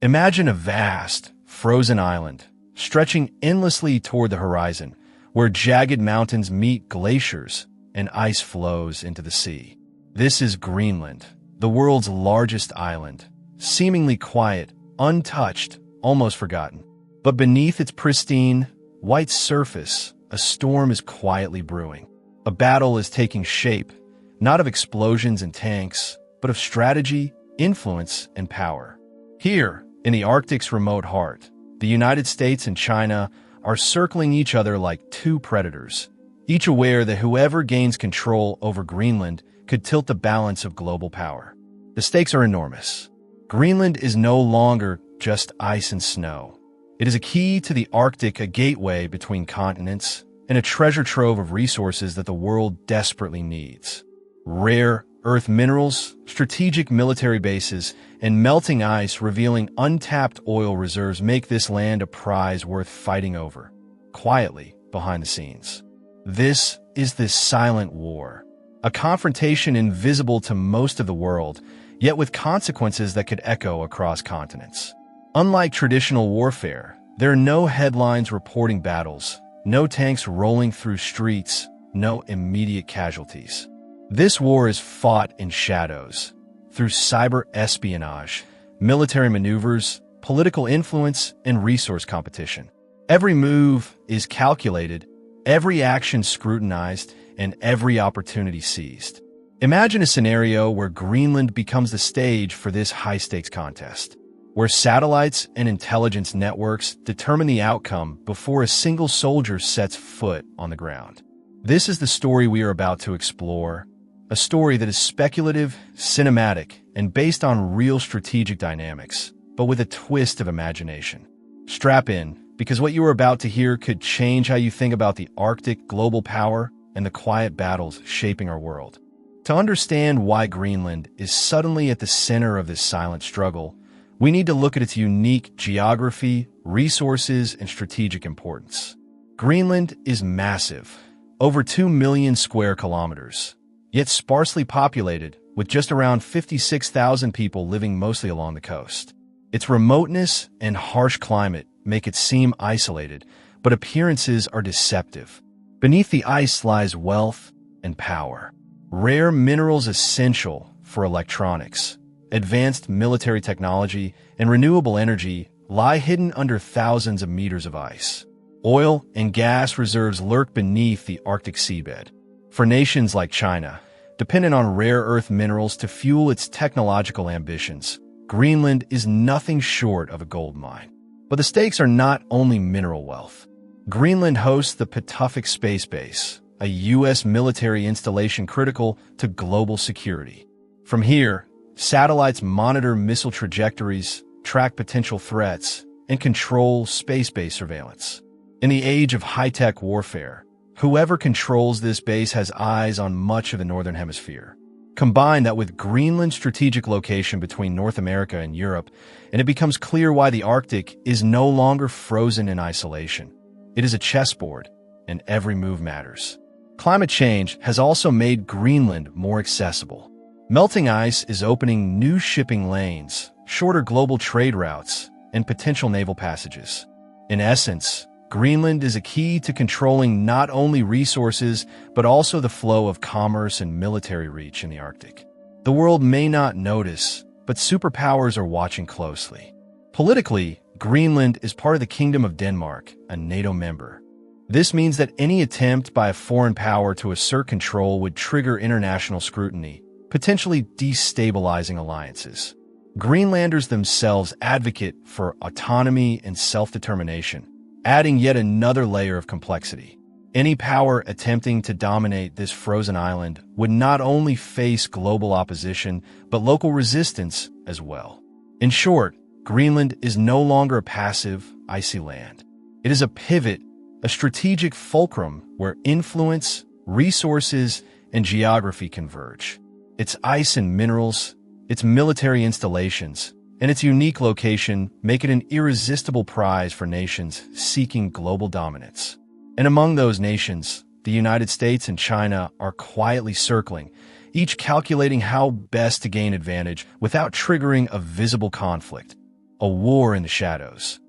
Imagine a vast, frozen island, stretching endlessly toward the horizon, where jagged mountains meet glaciers and ice flows into the sea. This is Greenland, the world's largest island, seemingly quiet, untouched, almost forgotten. But beneath its pristine, white surface, a storm is quietly brewing. A battle is taking shape, not of explosions and tanks, but of strategy, influence, and power. Here, in the Arctic's remote heart, the United States and China are circling each other like two predators, each aware that whoever gains control over Greenland could tilt the balance of global power. The stakes are enormous. Greenland is no longer just ice and snow. It is a key to the Arctic, a gateway between continents, and a treasure trove of resources that the world desperately needs. Rare earth minerals, strategic military bases, and melting ice revealing untapped oil reserves make this land a prize worth fighting over, quietly behind the scenes. This is the silent war, a confrontation invisible to most of the world, yet with consequences that could echo across continents. Unlike traditional warfare, there are no headlines reporting battles, no tanks rolling through streets, no immediate casualties. This war is fought in shadows, through cyber espionage, military maneuvers, political influence, and resource competition. Every move is calculated, every action scrutinized, and every opportunity seized. Imagine a scenario where Greenland becomes the stage for this high-stakes contest, where satellites and intelligence networks determine the outcome before a single soldier sets foot on the ground. This is the story we are about to explore, a story that is speculative, cinematic, and based on real strategic dynamics, but with a twist of imagination. Strap in, because what you are about to hear could change how you think about the Arctic, global power, and the quiet battles shaping our world. To understand why Greenland is suddenly at the center of this silent struggle, we need to look at its unique geography, resources, and strategic importance. Greenland is massive, over 2 million square kilometers, yet sparsely populated, with just around 56,000 people living mostly along the coast. Its remoteness and harsh climate make it seem isolated, but appearances are deceptive. Beneath the ice lies wealth and power. Rare minerals essential for electronics, advanced military technology, and renewable energy lie hidden under thousands of meters of ice. Oil and gas reserves lurk beneath the Arctic seabed. For nations like China, dependent on rare earth minerals to fuel its technological ambitions, Greenland is nothing short of a gold mine. But the stakes are not only mineral wealth. Greenland hosts the Pituffik Space Base, a U.S. military installation critical to global security. From here, satellites monitor missile trajectories, track potential threats, and control space-based surveillance. In the age of high-tech warfare, whoever controls this base has eyes on much of the Northern Hemisphere. Combine that with Greenland's strategic location between North America and Europe, and it becomes clear why the Arctic is no longer frozen in isolation. It is a chessboard, and every move matters. Climate change has also made Greenland more accessible. Melting ice is opening new shipping lanes, shorter global trade routes, and potential naval passages. In essence, Greenland is a key to controlling not only resources, but also the flow of commerce and military reach in the Arctic. The world may not notice, but superpowers are watching closely. Politically, Greenland is part of the Kingdom of Denmark, a NATO member. This means that any attempt by a foreign power to assert control would trigger international scrutiny, potentially destabilizing alliances. Greenlanders themselves advocate for autonomy and self-determination, adding yet another layer of complexity. Any power attempting to dominate this frozen island would not only face global opposition, but local resistance as well. In short, Greenland is no longer a passive, icy land. It is a pivot, a strategic fulcrum where influence, resources, and geography converge. Its ice and minerals, its military installations, and its unique location make it an irresistible prize for nations seeking global dominance. And among those nations, the United States and China are quietly circling, each calculating how best to gain advantage without triggering a visible conflict. a war in the shadows.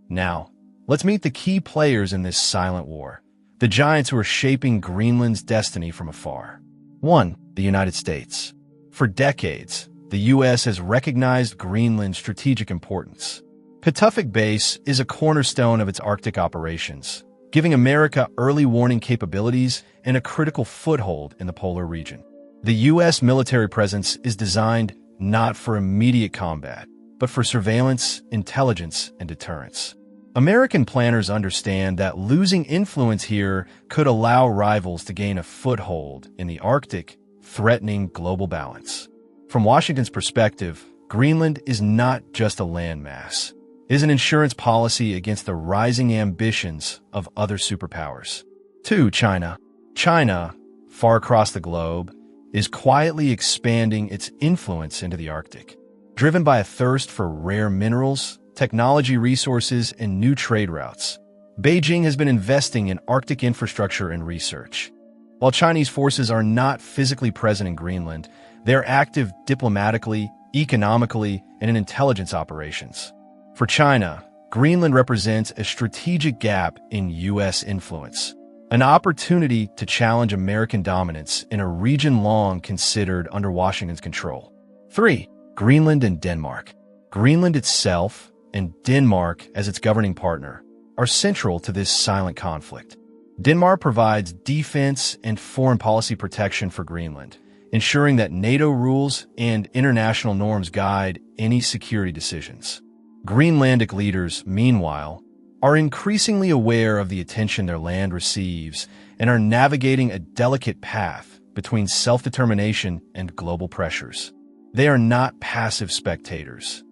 Now, let's meet the key players in this silent war, the giants who are shaping Greenland's destiny from afar. 1. The United States. For decades, the U.S. has recognized Greenland's strategic importance. Pituffik Base is a cornerstone of its Arctic operations, giving America early warning capabilities and a critical foothold in the polar region. The U.S. military presence is designed not for immediate combat, but for surveillance, intelligence, and deterrence. American planners understand that losing influence here could allow rivals to gain a foothold in the Arctic, threatening global balance. From Washington's perspective, Greenland is not just a landmass. It is an insurance policy against the rising ambitions of other superpowers. 2. China. China, far across the globe, is quietly expanding its influence into the Arctic. Driven by a thirst for rare minerals, technology resources, and new trade routes, Beijing has been investing in Arctic infrastructure and research. While Chinese forces are not physically present in Greenland, they are active diplomatically, economically, and in intelligence operations. For China, Greenland represents a strategic gap in U.S. influence, an opportunity to challenge American dominance in a region long considered under Washington's control. 3. Greenland and Denmark. Greenland itself, and Denmark as its governing partner, are central to this silent conflict. Denmark provides defense and foreign policy protection for Greenland, ensuring that NATO rules and international norms guide any security decisions. Greenlandic leaders, meanwhile, are increasingly aware of the attention their land receives and are navigating a delicate path between self-determination and global pressures. They are not passive spectators.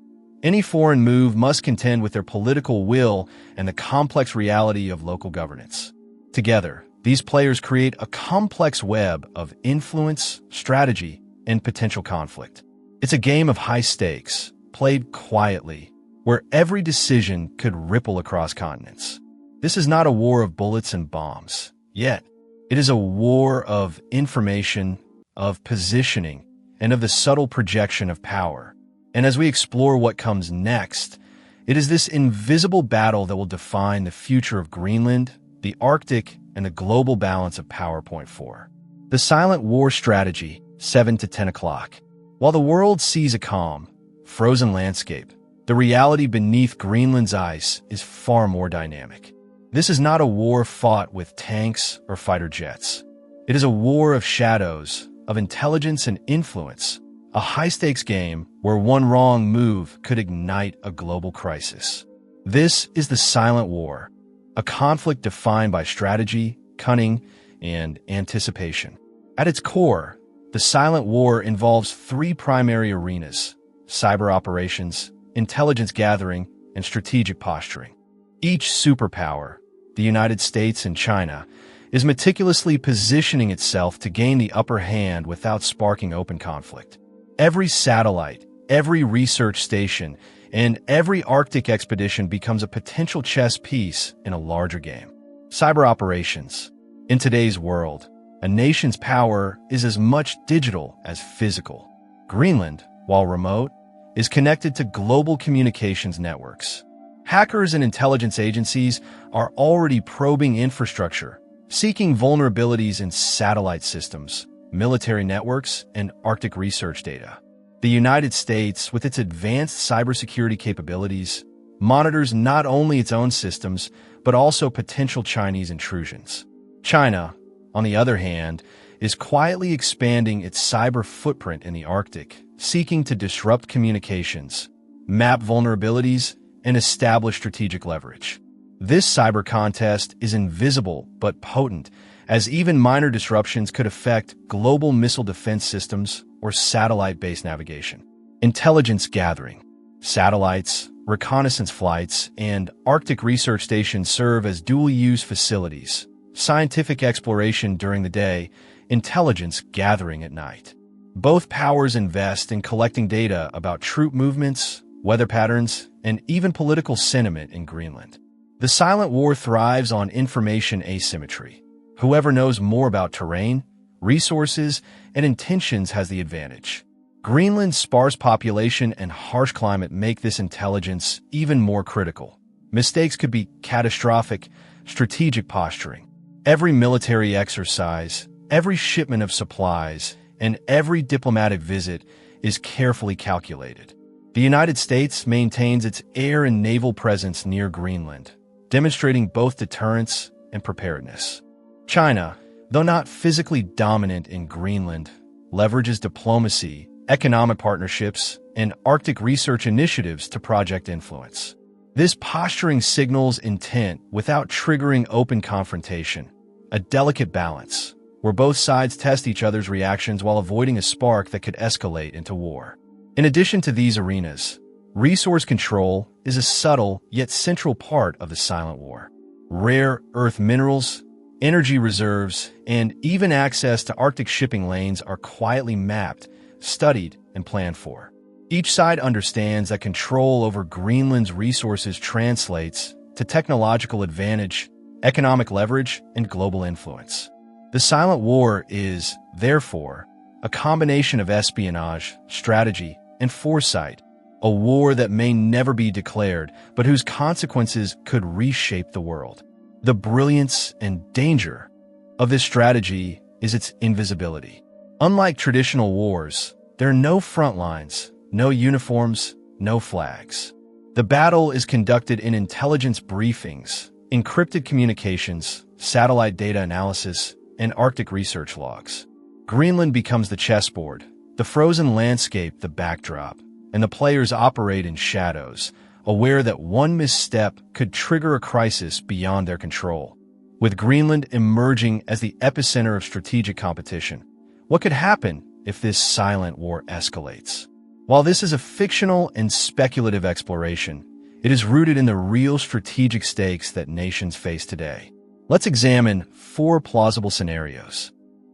Any foreign move must contend with their political will and the complex reality of local governance. Together, these players create a complex web of influence, strategy, and potential conflict. It's a game of high stakes, played quietly, where every decision could ripple across continents. This is not a war of bullets and bombs, yet it is a war of information, of positioning, and of the subtle projection of power. And as we explore what comes next, it is this invisible battle that will define the future of Greenland, the Arctic, and the global balance of power. Point 4. The silent war strategy, 7 to 10 o'clock. While the world sees a calm, frozen landscape, the reality beneath Greenland's ice is far more dynamic. This is not a war fought with tanks or fighter jets. It is a war of shadows, of intelligence and influence, a high-stakes game where one wrong move could ignite a global crisis. This is the silent war, a conflict defined by strategy, cunning, and anticipation. At its core, the silent war involves 3 primary arenas: cyber operations, intelligence gathering, and strategic posturing. Each superpower, the United States and China, is meticulously positioning itself to gain the upper hand without sparking open conflict. Every satellite, every research station, and every Arctic expedition becomes a potential chess piece in a larger game. Cyber operations. In today's world, a nation's power is as much digital as physical. Greenland, while remote, is connected to global communications networks. Hackers and intelligence agencies are already probing infrastructure, seeking vulnerabilities in satellite systems, military networks, and Arctic research data. The United States, with its advanced cybersecurity capabilities, monitors not only its own systems, but also potential Chinese intrusions. China, on the other hand, is quietly expanding its cyber footprint in the Arctic, seeking to disrupt communications, map vulnerabilities, and establish strategic leverage. This cyber contest is invisible but potent, as even minor disruptions could affect global missile defense systems or satellite-based navigation. Intelligence gathering. Satellites, reconnaissance flights, and Arctic research stations serve as dual-use facilities. Scientific exploration during the day, intelligence gathering at night. Both powers invest in collecting data about troop movements, weather patterns, and even political sentiment in Greenland. The silent war thrives on information asymmetry. Whoever knows more about terrain, resources, and intentions has the advantage. Greenland's sparse population and harsh climate make this intelligence even more critical. Mistakes could be catastrophic. Strategic posturing. Every military exercise, every shipment of supplies, and every diplomatic visit is carefully calculated. The United States maintains its air and naval presence near Greenland, demonstrating both deterrence and preparedness. China, though not physically dominant in Greenland, leverages diplomacy, economic partnerships, and Arctic research initiatives to project influence. This posturing signals intent without triggering open confrontation, a delicate balance, where both sides test each other's reactions while avoiding a spark that could escalate into war. In addition to these arenas, resource control is a subtle yet central part of the silent war. Rare earth minerals, energy reserves, and even access to Arctic shipping lanes are quietly mapped, studied, and planned for. Each side understands that control over Greenland's resources translates to technological advantage, economic leverage, and global influence. The silent war is, therefore, a combination of espionage, strategy, and foresight, a war that may never be declared, but whose consequences could reshape the world. The brilliance and danger of this strategy is its invisibility. Unlike traditional wars, there are no front lines, no uniforms, no flags. The battle is conducted in intelligence briefings, encrypted communications, satellite data analysis, and Arctic research logs. Greenland becomes the chessboard, the frozen landscape the backdrop, and the players operate in shadows, aware that one misstep could trigger a crisis beyond their control. With Greenland emerging as the epicenter of strategic competition, what could happen if this silent war escalates? While this is a fictional and speculative exploration, it is rooted in the real strategic stakes that nations face today. Let's examine 4 plausible scenarios.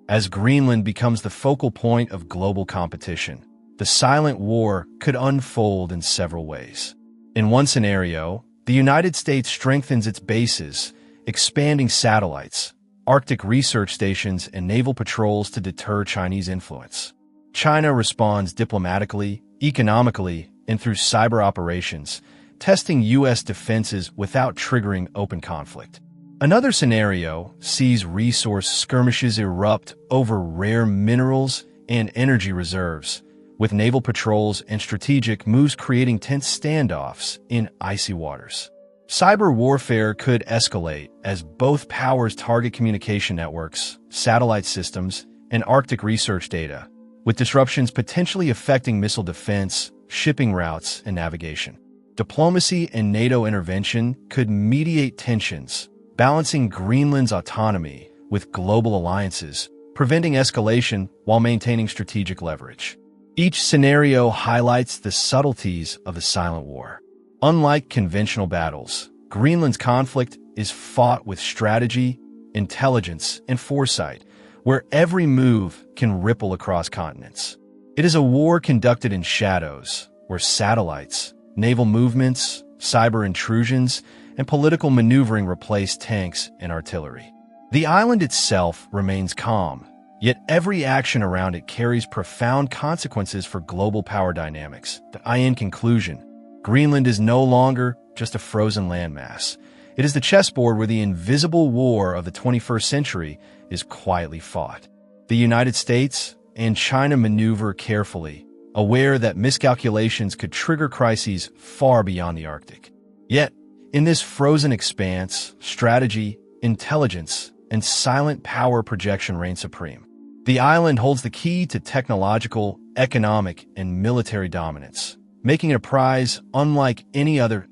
As Greenland becomes the focal point of global competition, the silent war could unfold in several ways. In one scenario, the United States strengthens its bases, expanding satellites, Arctic research stations, and naval patrols to deter Chinese influence. China responds diplomatically, economically, and through cyber operations, testing U.S. defenses without triggering open conflict. Another scenario sees resource skirmishes erupt over rare minerals and energy reserves, with naval patrols and strategic moves creating tense standoffs in icy waters. Cyber warfare could escalate as both powers target communication networks, satellite systems, and Arctic research data, with disruptions potentially affecting missile defense, shipping routes, and navigation. Diplomacy and NATO intervention could mediate tensions, balancing Greenland's autonomy with global alliances, preventing escalation while maintaining strategic leverage. Each scenario highlights the subtleties of the silent war. Unlike conventional battles, Greenland's conflict is fought with strategy, intelligence, and foresight, where every move can ripple across continents. It is a war conducted in shadows, where satellites, naval movements, cyber intrusions, and political maneuvering replace tanks and artillery. The island itself remains calm, yet every action around it carries profound consequences for global power dynamics. In conclusion, Greenland is no longer just a frozen landmass. It is the chessboard where the invisible war of the 21st century is quietly fought. The United States and China maneuver carefully, aware that miscalculations could trigger crises far beyond the Arctic. Yet, in this frozen expanse, strategy, intelligence, and silent power projection reign supreme. The island holds the key to technological, economic, and military dominance, making it a prize unlike any other.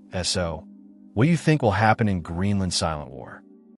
What do you think will happen in Greenland's silent war?